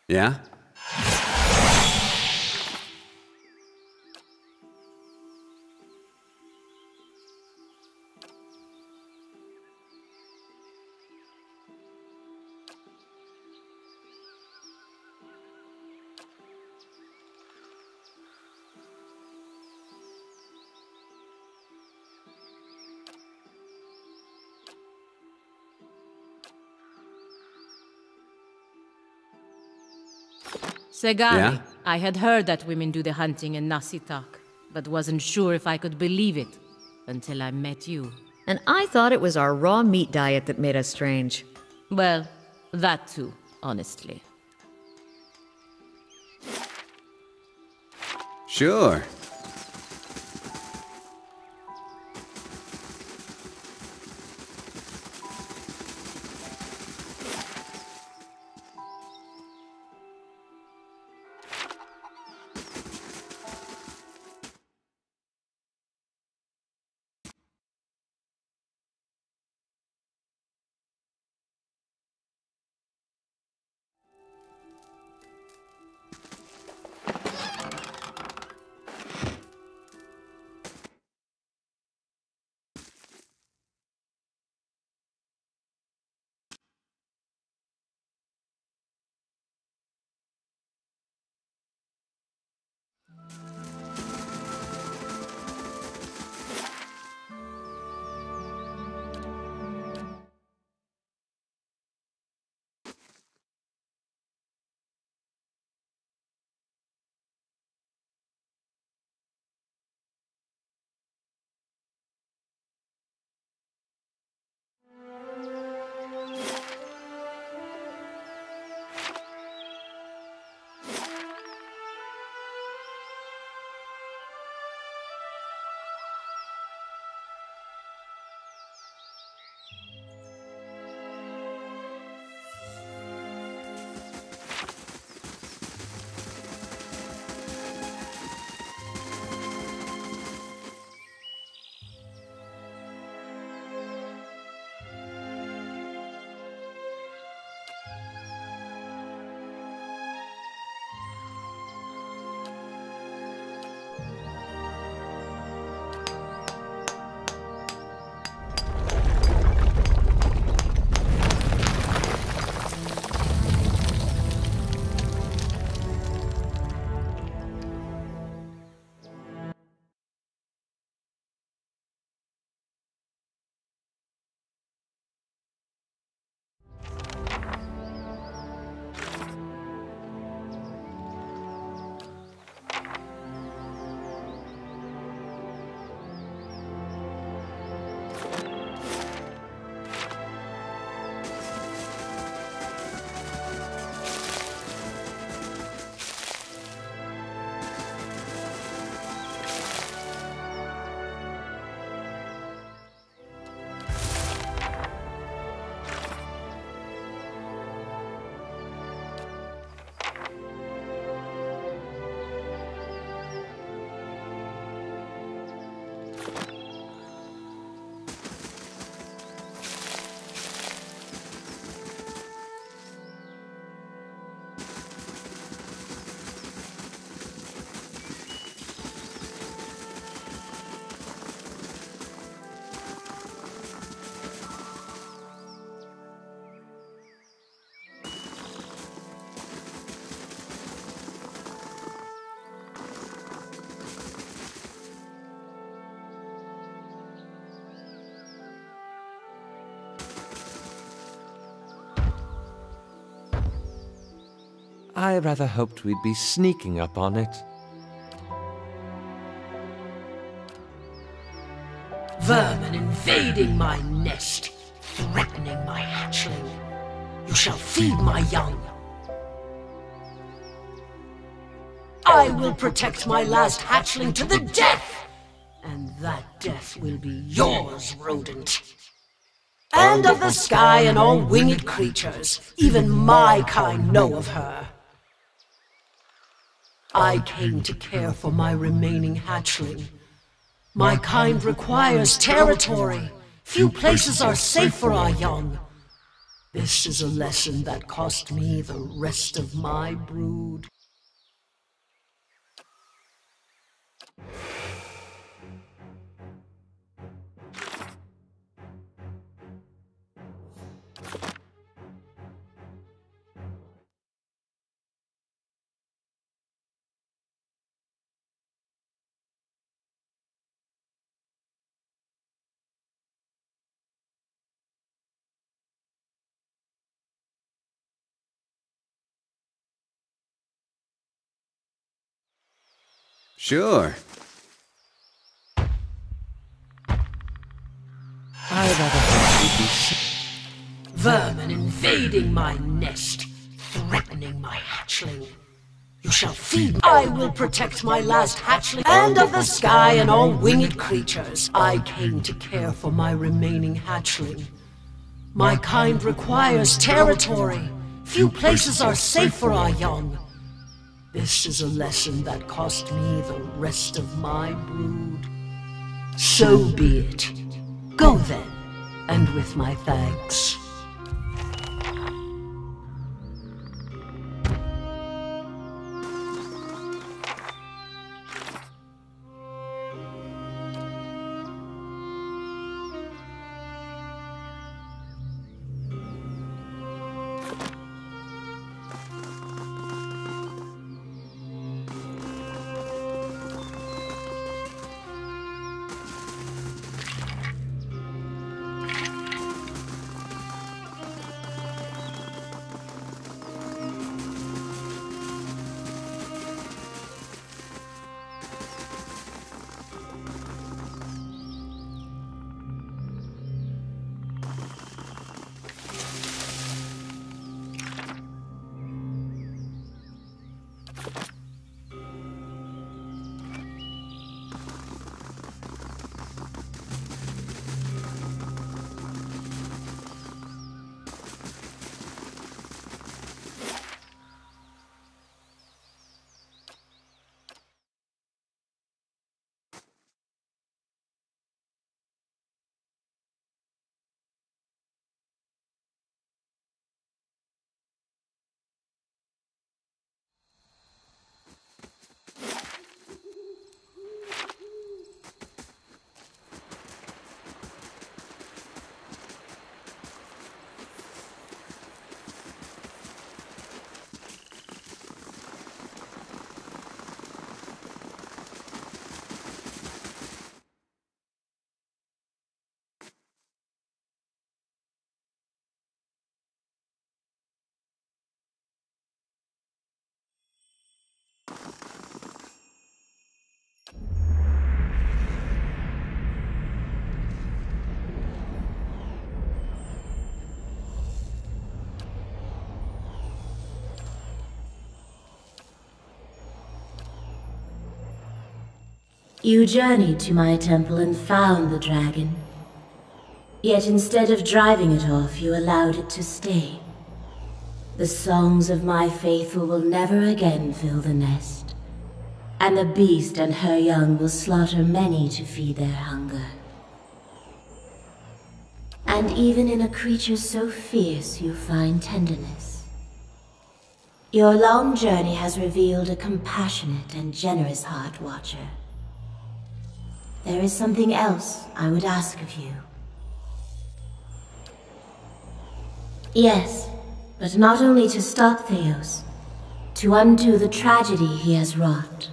Yeah? Segari, Yeah? I had heard that women do the hunting in Nasitak, but wasn't sure if I could believe it until I met you. And I thought it was our raw meat diet that made us strange. Well, that too, honestly. Sure. I rather hoped we'd be sneaking up on it. Vermin invading my nest, threatening my hatchling. You shall feed my young. I will protect my last hatchling to the death! And that death will be yours, rodent. And of the sky and all winged creatures, even my kind know of her. I came to care for my remaining hatchling. My kind requires territory. Few places are safe for our young. This is a lesson that cost me the rest of my brood. Sure. Vermin invading my nest, threatening my hatchling. You shall feed me. I will protect my last hatchling, and of the sky and all winged creatures. I came to care for my remaining hatchling. My kind requires territory. Few places are safe for our young. This is a lesson that cost me the rest of my brood. So be it. Go then, and with my thanks. You journeyed to my temple and found the dragon. Yet instead of driving it off, you allowed it to stay. The songs of my faithful will never again fill the nest, and the beast and her young will slaughter many to feed their hunger. And even in a creature so fierce, you find tenderness. Your long journey has revealed a compassionate and generous heart, Watcher. There is something else I would ask of you. Yes, but not only to stop Theos, to undo the tragedy he has wrought.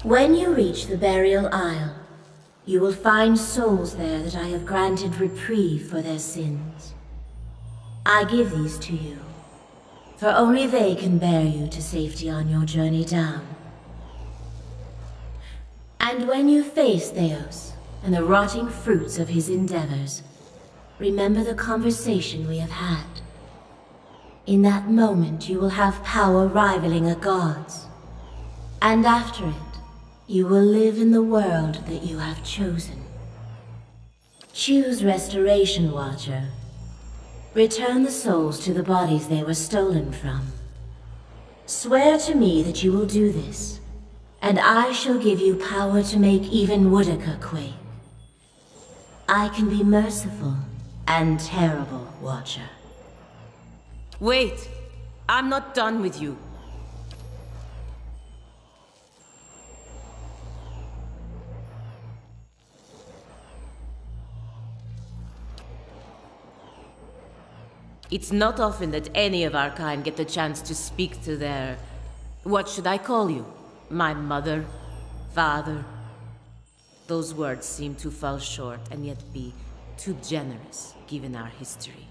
When you reach the burial isle, you will find souls there that I have granted reprieve for their sins. I give these to you, for only they can bear you to safety on your journey down. And when you face Theos and the rotting fruits of his endeavors, remember the conversation we have had. In that moment, you will have power rivaling a god's. And after it, you will live in the world that you have chosen. Choose Restoration, Watcher. Return the souls to the bodies they were stolen from. Swear to me that you will do this, and I shall give you power to make even Woodica quake. I can be merciful and terrible, Watcher. Wait! I'm not done with you. It's not often that any of our kind get the chance to speak to their... What should I call you? My mother? Father? Those words seem to fall short and yet be too generous, given our history.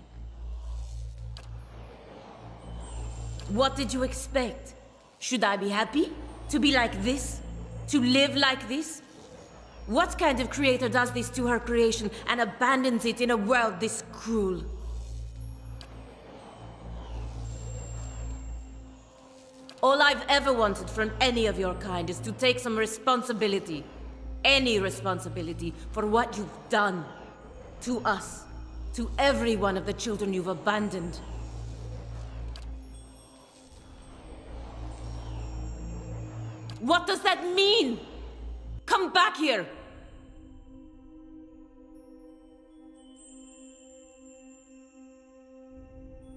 What did you expect? Should I be happy? To be like this? To live like this? What kind of creator does this to her creation and abandons it in a world this cruel? All I've ever wanted from any of your kind is to take some responsibility. Any responsibility for what you've done. To us. To every one of the children you've abandoned. What does that mean? Come back here!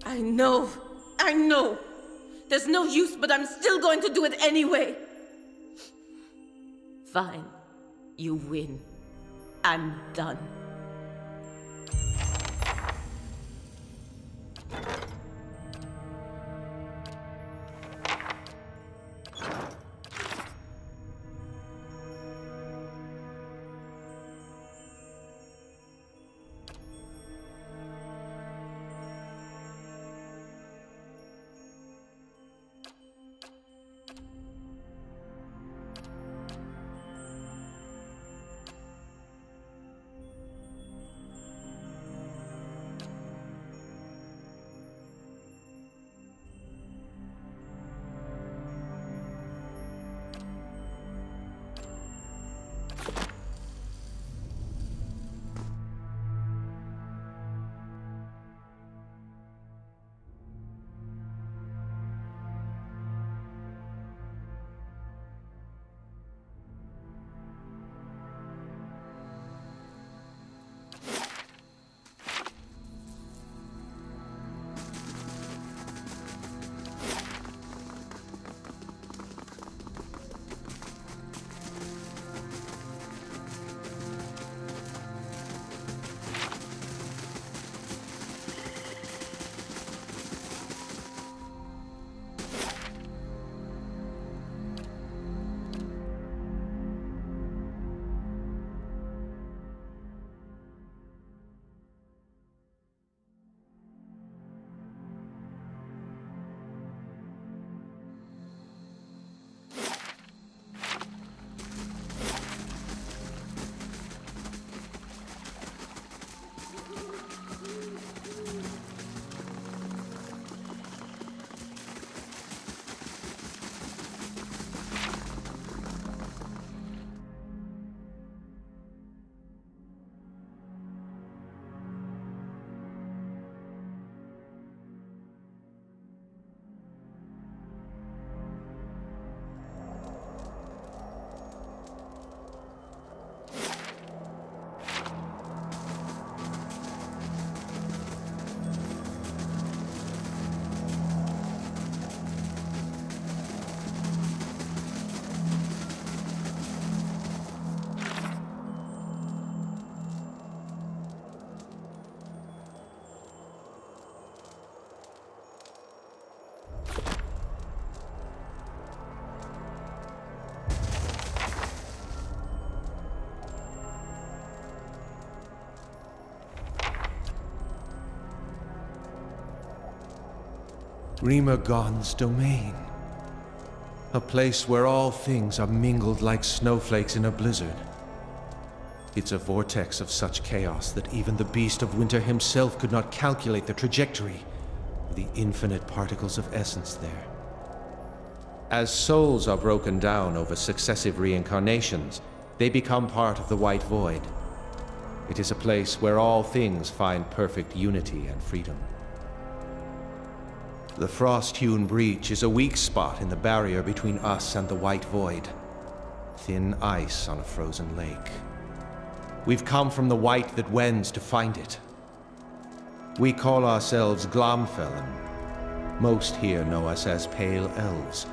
I know. There's no use, but I'm still going to do it anyway. Fine. You win. I'm done. Rimergon's domain. A place where all things are mingled like snowflakes in a blizzard. It's a vortex of such chaos that even the beast of winter himself could not calculate the trajectory of the infinite particles of essence there. As souls are broken down over successive reincarnations, they become part of the White Void. It is a place where all things find perfect unity and freedom. The frost-hewn breach is a weak spot in the barrier between us and the White Void. Thin ice on a frozen lake. We've come from the White that wends to find it. We call ourselves Glomfellan. Most here know us as Pale Elves.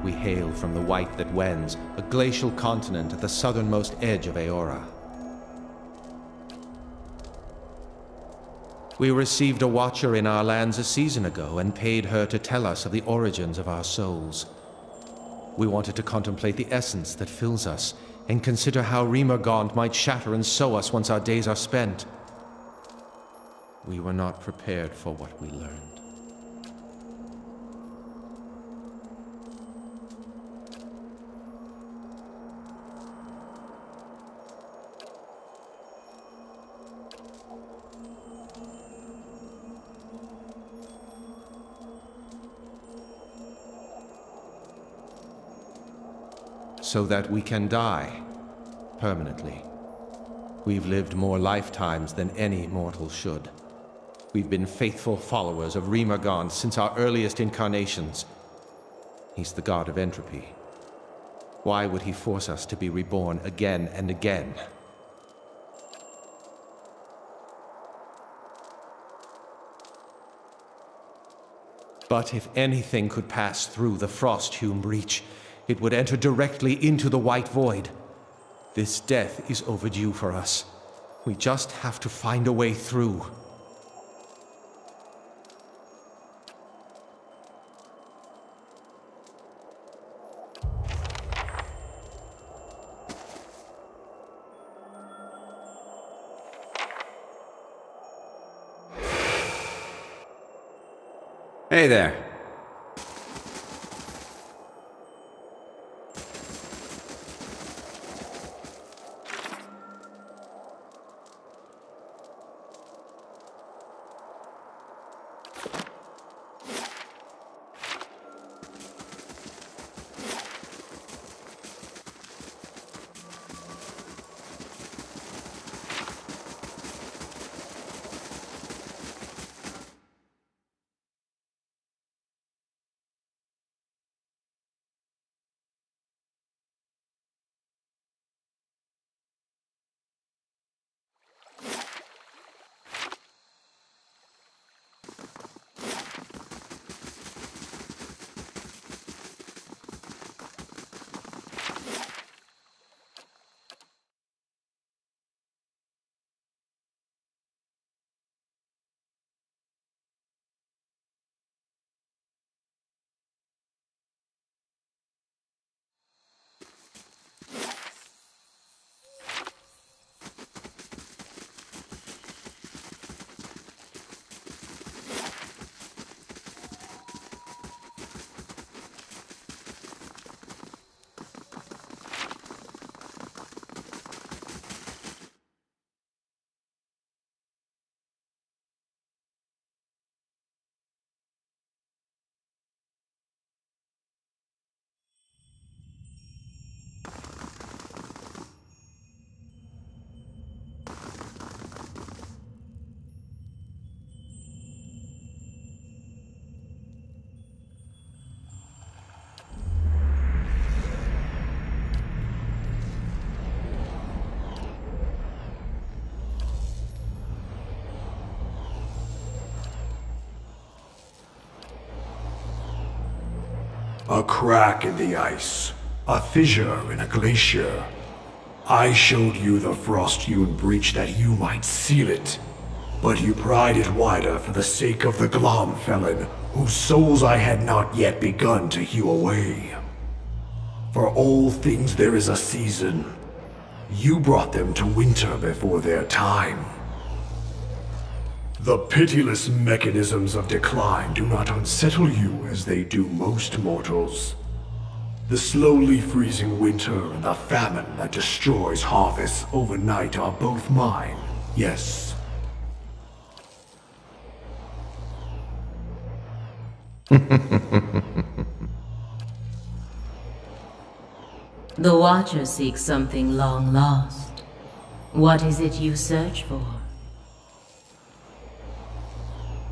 We hail from the White that wends, a glacial continent at the southernmost edge of Eora. We received a watcher in our lands a season ago and paid her to tell us of the origins of our souls. We wanted to contemplate the essence that fills us and consider how Rimergond might shatter and sow us once our days are spent. We were not prepared for what we learned. So that we can die permanently. We've lived more lifetimes than any mortal should. We've been faithful followers of Rimergond since our earliest incarnations. He's the god of entropy. Why would he force us to be reborn again and again? But if anything could pass through the frost-hewn breach, it would enter directly into the White Void. This death is overdue for us. We just have to find a way through. Hey there. A crack in the ice. A fissure in a glacier. I showed you the frost-hewn breach that you might seal it. But you pried it wider for the sake of the Glomfellan, whose souls I had not yet begun to hew away. For all things there is a season. You brought them to winter before their time. The pitiless mechanisms of decline do not unsettle you as they do most mortals. The slowly freezing winter and the famine that destroys harvests overnight are both mine, yes. The Watcher seeks something long lost. What is it you search for?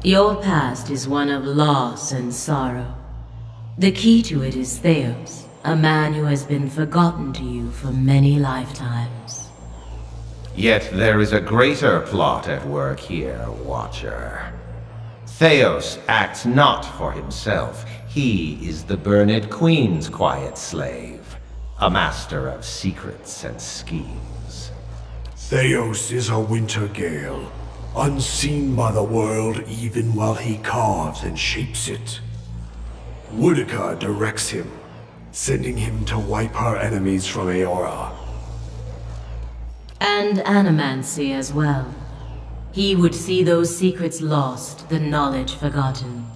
Your past is one of loss and sorrow. The key to it is Theos, a man who has been forgotten to you for many lifetimes. Yet there is a greater plot at work here, Watcher. Theos acts not for himself. He is the Burned Queen's quiet slave, a master of secrets and schemes. Theos is a winter gale, unseen by the world even while he carves and shapes it. Boudica directs him, sending him to wipe her enemies from Eora. And Animancy as well. He would see those secrets lost, the knowledge forgotten.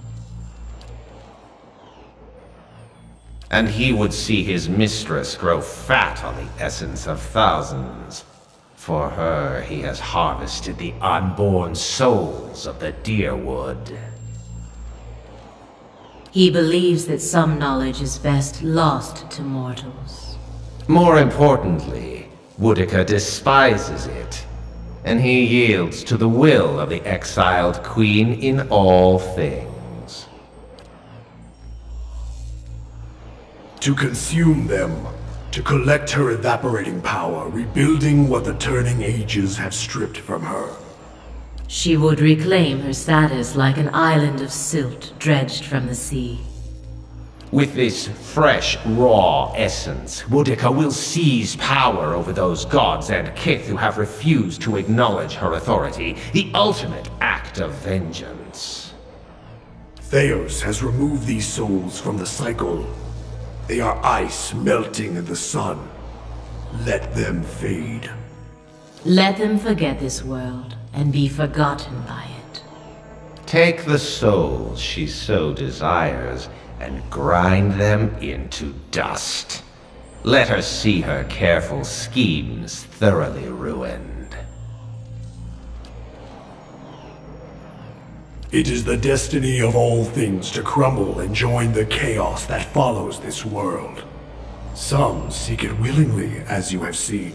And he would see his mistress grow fat on the essence of thousands. For her, he has harvested the unborn souls of the Deerwood. He believes that some knowledge is best lost to mortals. More importantly, Boudica despises it, and he yields to the will of the exiled queen in all things. To consume them, to collect her evaporating power, rebuilding what the turning ages have stripped from her. She would reclaim her status like an island of silt dredged from the sea. With this fresh, raw essence, Boudica will seize power over those gods and kith who have refused to acknowledge her authority, the ultimate act of vengeance. Theos has removed these souls from the cycle. They are ice melting in the sun. Let them fade. Let them forget this world and be forgotten by it. Take the souls she so desires and grind them into dust. Let her see her careful schemes thoroughly ruined. It is the destiny of all things to crumble and join the chaos that follows this world. Some seek it willingly, as you have seen.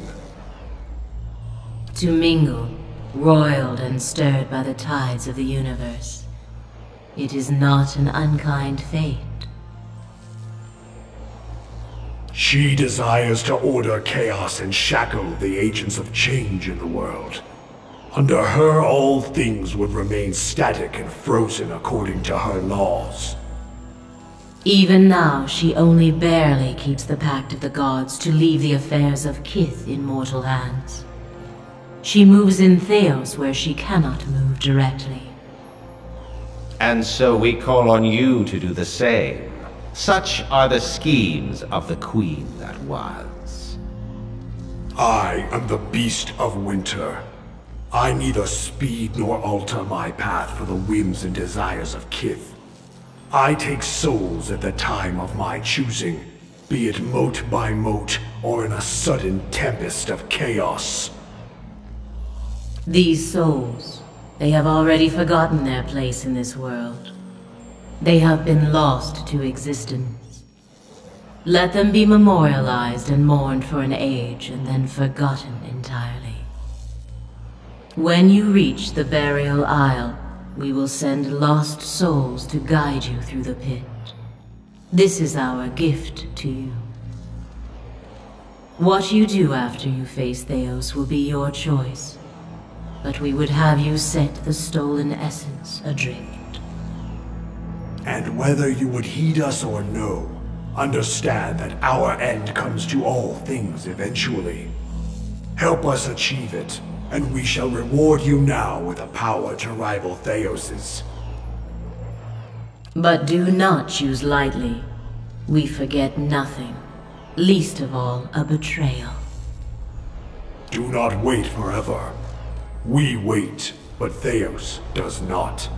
To mingle, roiled and stirred by the tides of the universe. It is not an unkind fate. She desires to order chaos and shackle the agents of change in the world. Under her, all things would remain static and frozen according to her laws. Even now, she only barely keeps the pact of the gods to leave the affairs of kith in mortal hands. She moves in Theos where she cannot move directly. And so we call on you to do the same. Such are the schemes of the Queen that was. I am the Beast of Winter. I neither speed nor alter my path for the whims and desires of kith. I take souls at the time of my choosing, be it mote by mote or in a sudden tempest of chaos. These souls, they have already forgotten their place in this world. They have been lost to existence. Let them be memorialized and mourned for an age and then forgotten entirely. When you reach the burial isle, we will send lost souls to guide you through the pit. This is our gift to you. What you do after you face Theos will be your choice, but we would have you set the stolen essence adrift. And whether you would heed us or no, understand that our end comes to all things eventually. Help us achieve it, and we shall reward you now with a power to rival Theos's. But do not choose lightly. We forget nothing, least of all a betrayal. Do not wait forever. We wait but Theos does not.